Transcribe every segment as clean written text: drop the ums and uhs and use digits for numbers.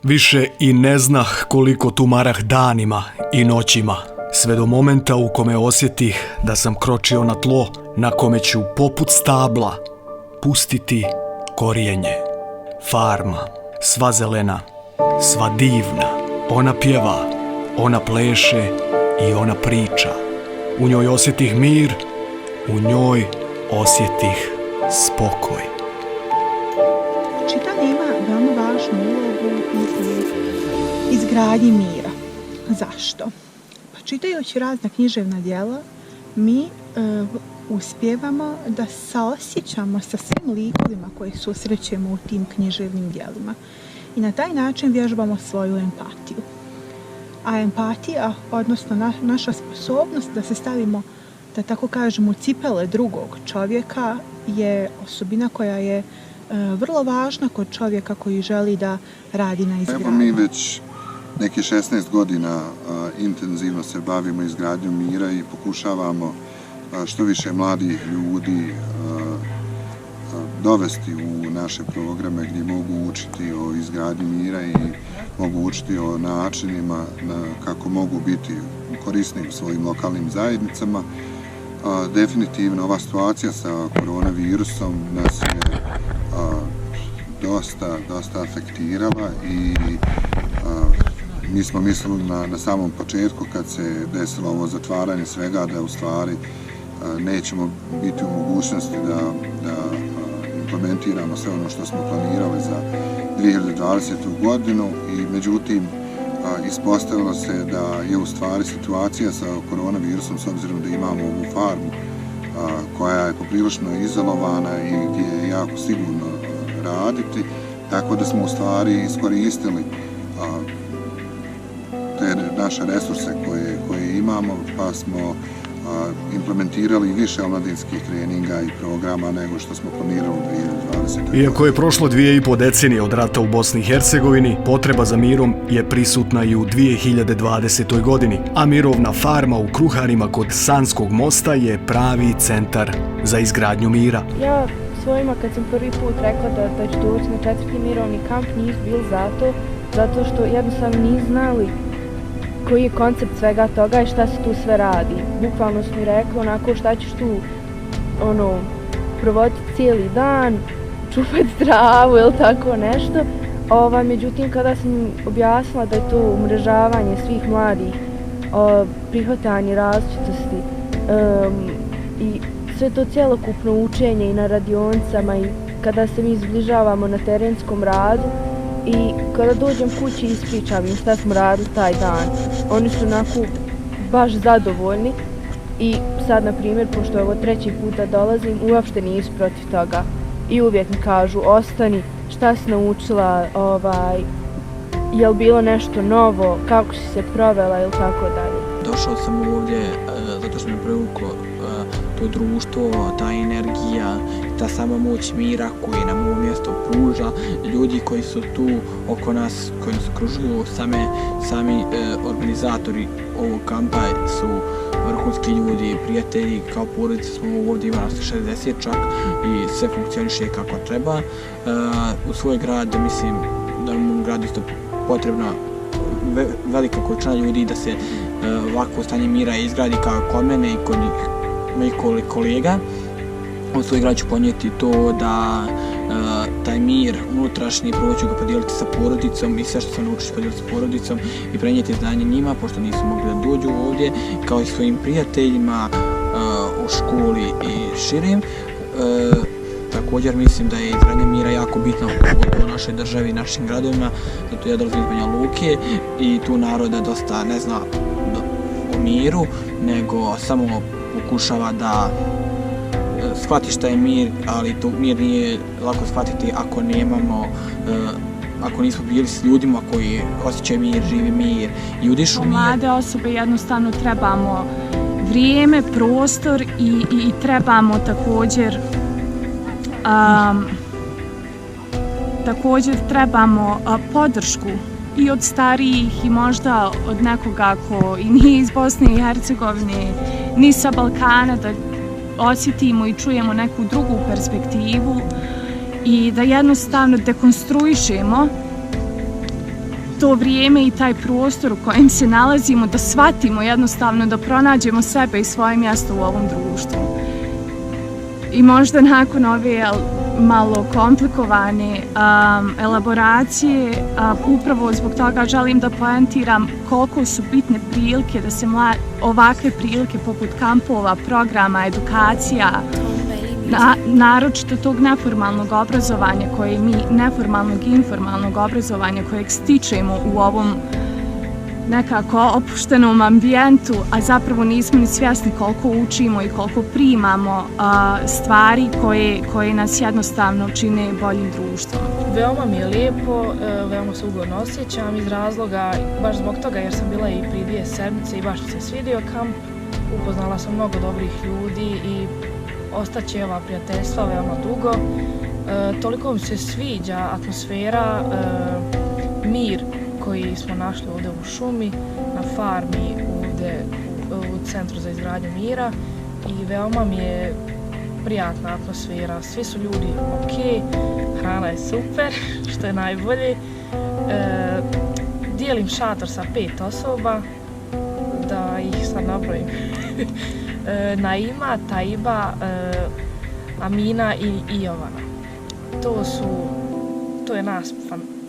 Više i ne znah koliko tumarah danima i noćima, sve do momenta u kome osjetih da sam kročio na tlo na kome ću poput stabla pustiti korijenje. Farma, sva zelena, sva divna, ona pjeva, ona pleše i ona priča. U njoj osjetih mir, u njoj osjetih spokoj. Čitanje ima veoma važnu ulogu u izgradnji mira. Zašto? Pa čitajući razna književna djela, mi uspijevamo da saosjećamo sa svim likovima koje susrećemo u tim književnim djelima. I na taj način vježbamo svoju empatiju. A empatija, odnosno naša sposobnost da se stavimo, da tako kažemo, u cipele drugog čovjeka, je osobina koja je vrlo važna kod čovjeka koji želi da radi na izgradnju. Evo mi već neki 16 godina intenzivno se bavimo izgradnjom mira i pokušavamo što više mladih ljudi dovesti u naše programe gdje mogu učiti o izgradnji mira i mogu učiti o načinima kako mogu biti korisni u svojim lokalnim zajednicama. Definitivno ova situacija sa koronavirusom nas je dosta afektirala i mi smo mislili na samom početku kad se desilo ovo zatvaranje svega da u stvari nećemo biti u mogućnosti da implementiramo sve ono što smo planirali za 2020. godinu i međutim ispostavilo se da je u stvari situacija sa koronavirusom, s obzirom da imamo ovu farmu koja je poprilično izolovana i gdje je jako sigurno raditi, tako da smo u stvari iskoristili te naše resurse koje imamo, pa smo implementirali više omladinskih treninga i programa nego što smo planirali u 2020. Iako je prošlo 2,5 decenije od rata u Bosni i Hercegovini, potreba za mirom je prisutna i u 2020. godini, a mirovna farma u Kruharima kod Sanskog mosta je pravi centar za izgradnju mira. Ja svojima kad sam prvi put rekla da ću doći na 4. mirovni kamp, nisu bili zato što jednostavno nisu znali koji je koncept svega toga i šta se tu sve radi. Bukvalno su mi rekli onako šta ćeš tu provoditi cijeli dan, čupati travu ili tako nešto. Međutim, kada sam objasnila da je to umrežavanje svih mladih, prihvatanje različitosti i sve to cjelokupno učenje i na radionicama i kada se mi zbližavamo na terenskom radu, i kada dođem kući ispričam im šta smo radili taj dan, oni su onako baš zadovoljni i sad, na primjer, pošto je ovo 3. puta dolazim, uopšte nisu protiv toga i uvijek mi kažu ostani, šta si naučila, je li bilo nešto novo, kako si se provela ili tako dalje. Došao sam ovdje zato što mi je privuklo to društvo, ta energija, ta sama moć mira koju nam ovo mjesto pruža, ljudi koji su tu oko nas, koji nas okružuju, sami organizatori ovog kampa su vrhunski ljudi, prijatelji, kao porodice smo ovdje, ima nas 60 čak i sve funkcioniše kako treba. U svoj grad, mislim da u gradu isto potrebna velika količina ljudi da se ovako stanje mira izgradi kao kod mene i kod mojih kolega. U svoj grad ću ponijeti to da taj mir unutrašnji prvo ću ga podijeliti sa porodicom i sve što sam naučio podijeliti sa porodicom i prenijeti znanje njima, pošto nisu mogli da dođu ovdje, kao i svojim prijateljima u školi i širim. Također mislim da je izgradnja mira jako bitna u našoj državi i našim gradovima, zato ja dolazim iz Banja Luke i tu naroda dosta ne zna o miru, nego samo pokušava da shvati šta je mir, ali to mir nije lako shvatiti ako nismo bili s ljudima koji osjećaju mir, živi mir i udišu mir. Mlade osobe jednostavno trebamo vrijeme, prostor i trebamo također trebamo podršku i od starijih i možda od nekoga ko i nije iz Bosne i Hercegovine, ni sa Balkana, da osjetimo i čujemo neku drugu perspektivu i da jednostavno dekonstruišemo to vrijeme i taj prostor u kojem se nalazimo, da shvatimo jednostavno, da pronađemo sebe i svoje mjesto u ovom društvu. I možda nakon ove malo komplikovane elaboracije, upravo zbog toga želim da poentiram koliko su bitne prilike da se ovakve prilike poput kampova, programa, edukacija, naročito tog neformalnog obrazovanja koje mi, neformalnog i informalnog obrazovanja kojeg stičemo u ovom nekako opuštenom ambijentu, a zapravo nismo ni svjesni koliko učimo i koliko primamo stvari koje nas jednostavno čine boljim društvom. Veoma mi je lijepo, veoma se ugodno osjećam iz razloga, baš zbog toga jer sam bila i prije 2 sedmice i baš mi se svidio kamp. Upoznala sam mnogo dobrih ljudi i ostaće ova prijateljstva veoma dugo. Toliko mi se sviđa atmosfera, mir koji smo našli ovdje u šumi, na farmi ovdje u Centru za izgradnju mira i veoma mi je prijatna atmosfera. Svi su ljudi ok, hrana je super, što je najbolje. Dijelim šator sa 5 osoba, da ih sad nabrojim. Naima, Taiba, Amina i Jovana. To je nas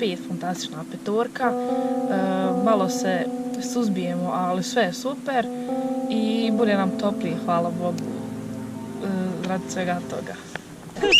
5 fantastična petorka. Malo se suzbijemo, ali sve je super i bude nam toplije, hvala Bogu, radi svega toga.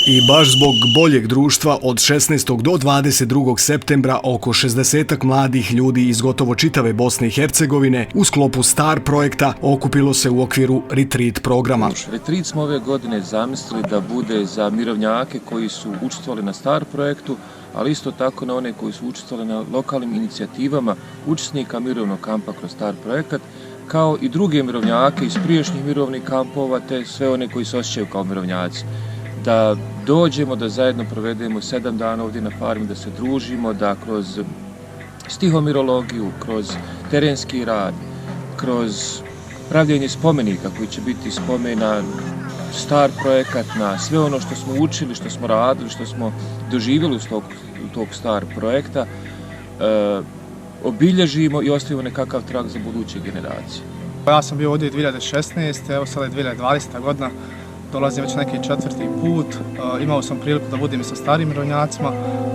I baš zbog boljeg društva od 16. do 22. septembra oko 60-ak mladih ljudi iz gotovo čitave Bosne i Hercegovine u sklopu STAR projekta okupilo se u okviru Retreat programa. Retreat smo ove godine zamislili da bude za mirovnjake koji su učestvovali na STAR projektu, ali isto tako na one koji su učestvovali na lokalnim inicijativama učesnika mirovnog kampa kroz STAR projekat, kao i druge mirovnjake iz prijašnjih mirovnih kampova, te sve one koji se osjećaju kao mirovnjaci. Da dođemo, da zajedno provedemo 7 dana ovdje na farmi, da se družimo, da kroz stihomirologiju, kroz terenski rad, kroz pravljenje spomenika koji će biti spomen na STAR projekat, na sve ono što smo učili, što smo radili, što smo doživjeli uz tog STAR projekta, obilježimo i ostavimo nekakav trag za buduće generacije. Ja sam bio ovdje 2016. Evo sada je 2020. godina. Dolazim već neki 4. put, imao sam priliku da budem i sa starim mirovnjacima,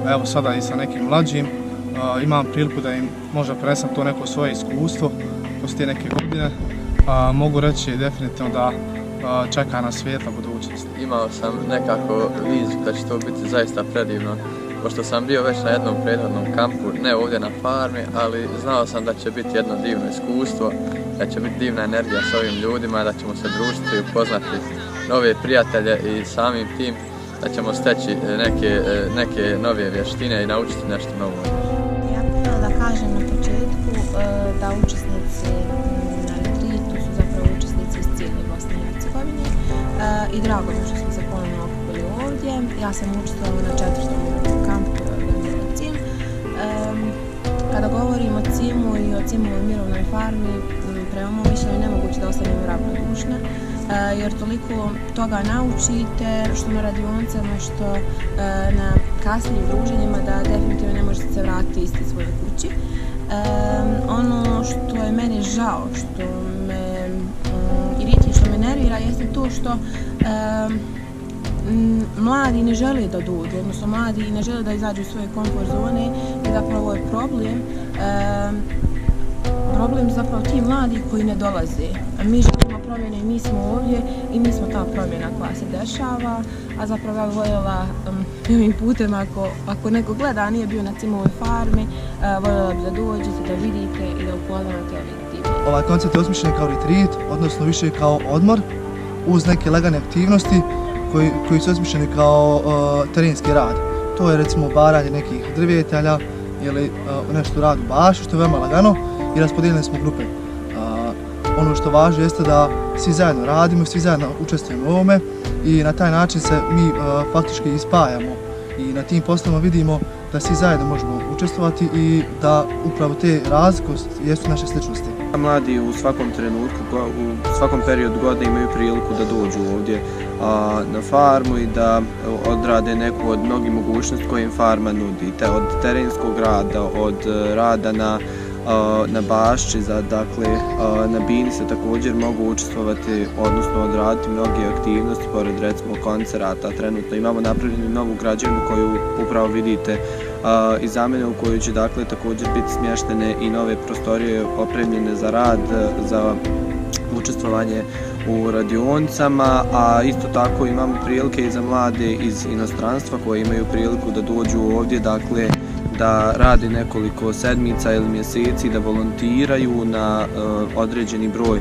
evo sada i sa nekim mlađim. Imam priliku da im možda prenesem to neko svoje iskustvo kroz te neke godine. Mogu reći definitivno da čeka nas svijetla budućnost. Imao sam nekako viziju da će to biti zaista predivno, pošto sam bio već na jednom prethodnom kampu, ne ovdje na farmi, ali znao sam da će biti jedno divno iskustvo, da će biti divna energija s ovim ljudima, da ćemo se družiti i upoznati nove prijatelje i samim tim da ćemo steći neke nove vještine i naučiti nešto novo. Ja bih htjela da kažem na početku da učesnici na retreatu su zapravo učesnici iz cijele Bosne i Hercegovine i drago mi što smo se ponovno okupili ovdje. Ja sam učestvovala na 4. kampu Cim. Kada govorim o Cimu i o Cimovoj mirovnoj farmi, prema mom mišljenju nemoguće da ostanemo ravnodušne, jer toliko toga naučite, što na radionicama, što na kasnijim druženjima, da definitivno ne možete se vratiti isti svoje kući. Ono što je meni žao, što me iriti, što me nervira, jeste to što mladi ne žele da dođu, odnosno mladi ne žele da izađu iz svoje komfort zone i zapravo je problem. Problem zapravo ti mladi koji ne dolaze. Mi želimo promjene i mi smo ovdje i mi smo ta promjena koja se dešava, a zapravo ja voljela ovim putem, ako neko gleda, a nije bio na Cimovoj farmi, voljela bi da dođete, da vidite i da upoznate ove divne. Ovaj koncept je osmišljen kao retreat, odnosno više kao odmor, uz neke lagane aktivnosti koji su osmišljeni kao terenski rad. To je recimo baranje nekih drvetelja ili nešto rad u bašu, što je veoma lagano, i raspodijeljene smo grupe. Ono što važi jeste da svi zajedno radimo, svi zajedno učestvujemo u ovome i na taj način se mi faktički ispajamo i na tim poslovima vidimo da svi zajedno možemo učestvovati i da upravo te razlike jesu naše sličnosti. Mladi u svakom trenutku, u svakom periodu godine imaju priliku da dođu ovdje na farmu i da odrade neku od mnogih mogućnosti koje im farma nudi, od terenskog rada, od rada na bašči, dakle na bini se također mogu učestvovati, odnosno odraditi mnoge aktivnosti, pored recimo koncerata. Trenutno imamo napravljenu novu građevinu koju upravo vidite iza mene, u kojoj će dakle također biti smještene i nove prostorije opremljene za rad, za učestvovanje u radionicama, a isto tako imamo prilike i za mlade iz inostranstva koji imaju priliku da dođu ovdje, dakle da rade nekoliko sedmica ili mjeseci, da volontiraju na određeni broj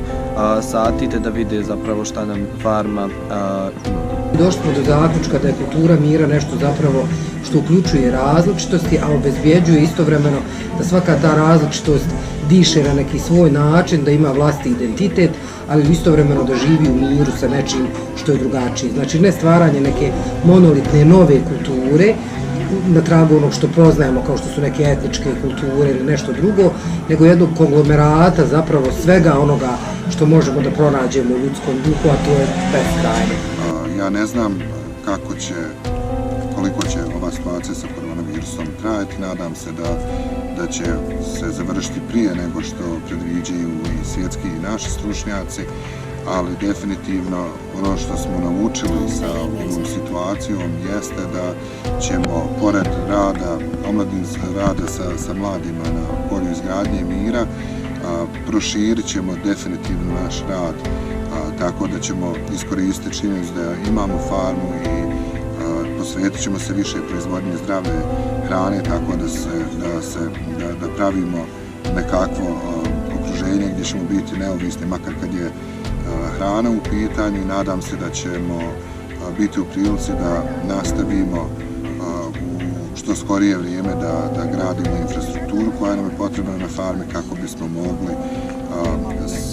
sati, te da vide zapravo šta nam farma nudi. Došli smo do zaključka da je kultura mira nešto zapravo što uključuje različitosti, a obezbjeđuje istovremeno da svaka ta različitost diše na neki svoj način, da ima vlastiti identitet, ali istovremeno da živi u miru sa nečim što je drugačije. Znači ne stvaranje neke monolitne nove kulture, na tragu onog što poznajemo kao što su neke etničke kulture ili nešto drugo, nego jednog konglomerata zapravo svega onoga što možemo da pronađemo u ljudskom duhu, a to je beskrajno. Ja ne znam koliko će ova situacija sa koronavirusom trajati. Nadam se da će se završiti prije nego što predviđaju i svjetski i naši stručnjaci, ali definitivno ono što smo naučili sa ovom situacijom jeste da ćemo pored rada sa mladima na polju izgradnje mira, proširit ćemo definitivno naš rad, tako da ćemo iskoristiti činjenicu da imamo farmu i posvetit ćemo se više proizvodnje zdrave hrane, tako da pravimo nekakvo okruženje gdje ćemo biti neovisni, makar kad je hrana u pitanju, i nadam se da ćemo biti u prilici da nastavimo u što skorije vrijeme da gradimo infrastrukturu koja nam je potrebna na farmi kako bismo mogli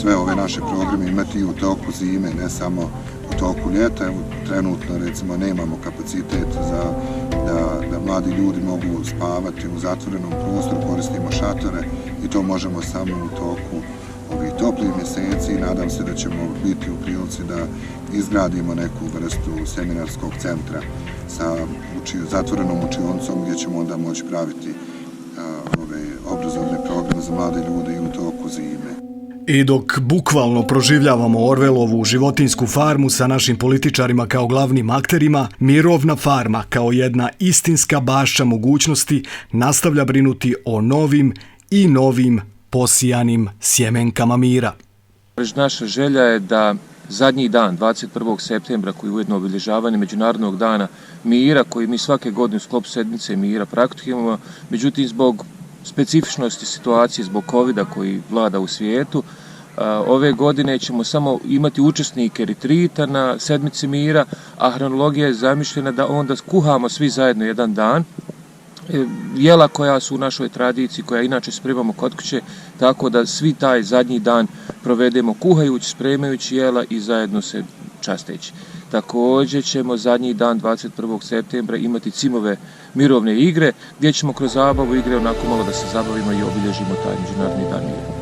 sve ove naše programe imati i u toku zime, ne samo u toku ljeta. Trenutno recimo nemamo kapacitet da mladi ljudi mogu spavati u zatvorenom prostoru, koristimo šatore i to možemo samo u toku ovih toplih mjeseci, i nadam se da ćemo biti u prilici da izgradimo neku vrstu seminarskog centra sa zatvorenom učionicom gdje ćemo onda moći praviti ove obrazovne programe za mlade ljude i u toku zime. I dok bukvalno proživljavamo Orwelovu životinjsku farmu sa našim političarima kao glavnim akterima, mirovna farma kao jedna istinska bašča mogućnosti nastavlja brinuti o novim posijanim sjemenkama mira. Naša želja je da zadnji dan, 21. septembra, koji je ujedno obilježavanje Međunarodnog dana mira, koji mi svake godine u sklopu sedmice mira praktikujemo, međutim zbog specifičnosti situacije, zbog covida koji vlada u svijetu, ove godine ćemo samo imati učesnike retrita na sedmici mira, a hronologija je zamišljena da onda kuhamo svi zajedno jedan dan jela koja su u našoj tradiciji, koja inače spremamo kod kuće, tako da svi taj zadnji dan provedemo kuhajući, spremajući jela i zajedno se časteći. Također ćemo zadnji dan 21. septembra imati Cimove mirovne igre, gdje ćemo kroz zabavu igre onako malo da se zabavimo i obilježimo taj Međunarodni dan mira.